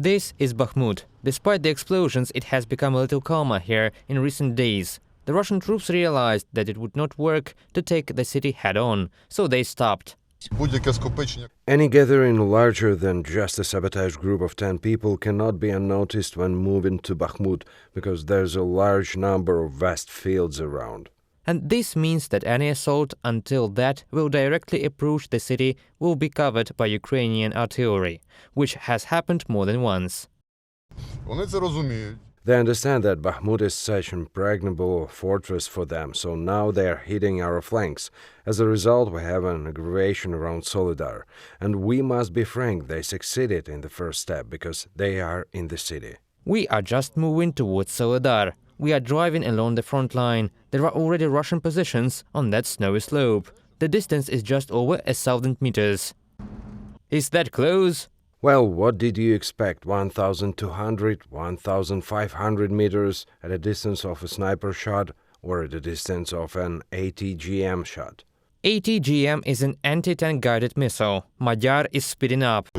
This is Bakhmut. Despite the explosions, it has become a little calmer here in recent days. The Russian troops realized that it would not work to take the city head-on, so they stopped. Any gathering larger than just a sabotage group of 10 people cannot be unnoticed when moving to Bakhmut, because there's a large number of vast fields around. And this means that any assault until that will directly approach the city will be covered by Ukrainian artillery, which has happened more than once. They understand that Bakhmut is such an impregnable fortress for them, so now they are hitting our flanks. As a result, we have an aggravation around Solidar. And we must be frank, they succeeded in the first step, because they are in the city. We are just moving towards Solidar. We are driving along the front line. There are already Russian positions on that snowy slope. The distance is just over 1,000 meters. Is that close? Well, what did you expect? 1,200, 1,500 meters at a distance of a sniper shot or at a distance of an ATGM shot? ATGM is an anti-tank guided missile. Magyar is speeding up.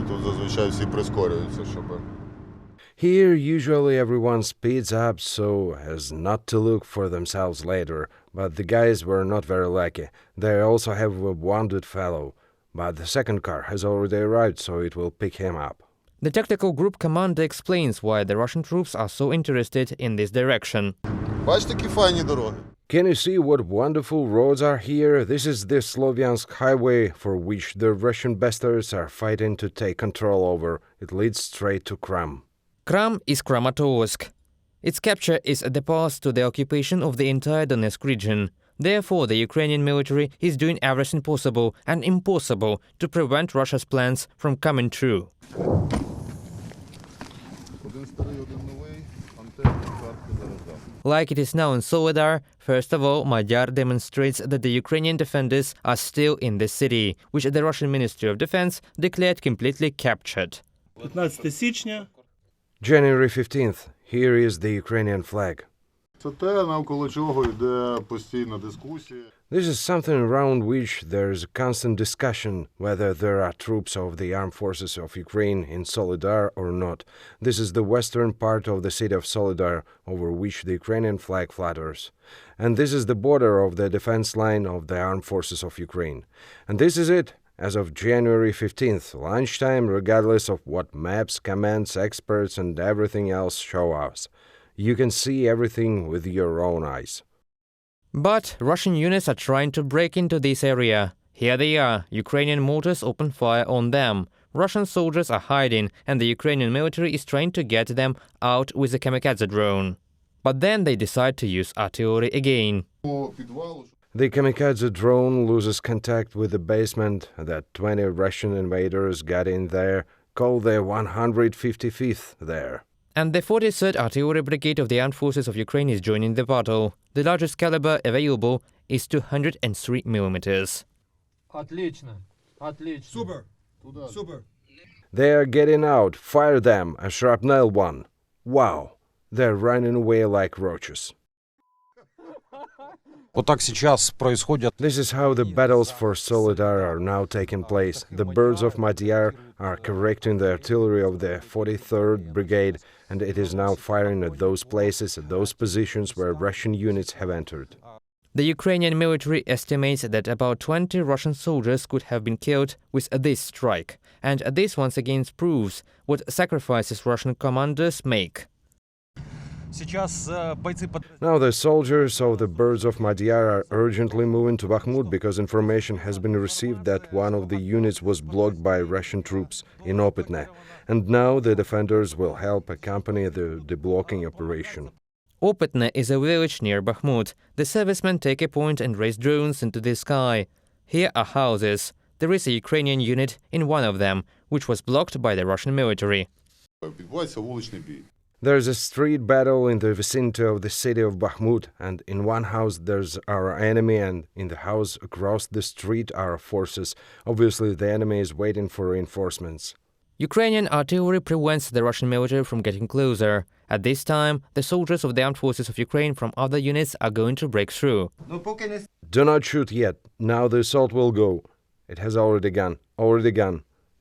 Here, usually everyone speeds up so as not to look for themselves later, but the guys were not very lucky. They also have a wounded fellow, but the second car has already arrived, so it will pick him up. The tactical group commander explains why the Russian troops are so interested in this direction. Can you see what wonderful roads are here? This is the Slovyansk highway for which the Russian bastards are fighting to take control over. It leads straight to Kram. Kram is Kramatorsk. Its capture is the path to the occupation of the entire Donetsk region. Therefore, the Ukrainian military is doing everything possible and impossible to prevent Russia's plans from coming true. Like it is now in Solidar, first of all, Magyar demonstrates that the Ukrainian defenders are still in the city, which the Russian Ministry of Defense declared completely captured. 15 січня. January 15th. Here is the Ukrainian flag. This is something around which there is a constant discussion whether there are troops of the armed forces of Ukraine in Solidar or not. This is the western part of the city of Solidar, over which the Ukrainian flag flutters. And this is the border of the defense line of the armed forces of Ukraine. And this is it. As of January 15th, lunchtime, regardless of what maps, commands, experts and everything else show us. You can see everything with your own eyes. But Russian units are trying to break into this area. Here they are. Ukrainian mortars open fire on them. Russian soldiers are hiding, and the Ukrainian military is trying to get them out with a kamikaze drone. But then they decide to use artillery again. The kamikaze drone loses contact with the basement that 20 Russian invaders got in there, called the 155th there. And the 43rd Artillery Brigade of the Armed Forces of Ukraine is joining the battle. The largest caliber available is 203 millimeters. Отлично. Отлично. Super. Super. They are getting out. Fire them, a shrapnel one. Wow, they're running away like roaches. This is how the battles for Solidar are now taking place. The birds of Magyar are correcting the artillery of the 43rd Brigade, and it is now firing at those places, at those positions where Russian units have entered. The Ukrainian military estimates that about 20 Russian soldiers could have been killed with this strike, and this once again proves what sacrifices Russian commanders make. Now the soldiers of the Birds of Magyar are urgently moving to Bakhmut because information has been received that one of the units was blocked by Russian troops in Opitne, and now the defenders will help accompany the deblocking operation. Opitne is a village near Bakhmut. The servicemen take a point and raise drones into the sky. Here are houses. There is a Ukrainian unit in one of them, which was blocked by the Russian military. There's a street battle in the vicinity of the city of Bakhmut, and in one house there's our enemy, and in the house across the street our forces. Obviously, the enemy is waiting for reinforcements. Ukrainian artillery prevents the Russian military from getting closer. At this time, the soldiers of the armed forces of Ukraine from other units are going to break through. Do not shoot yet. Now the assault will go. It has already gone.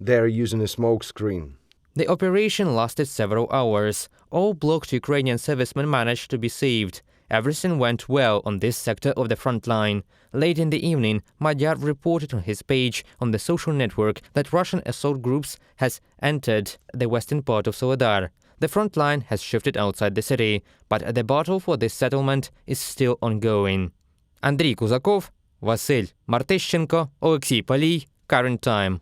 They are using a smoke screen. The operation lasted several hours. All blocked Ukrainian servicemen managed to be saved. Everything went well on this sector of the front line. Late in the evening, Magyar reported on his page on the social network that Russian assault groups has entered the western part of Solidar. The front line has shifted outside the city, but the battle for this settlement is still ongoing. Андрій Кузаков, Василь Мартищенко, Олексій Палій, Current Time.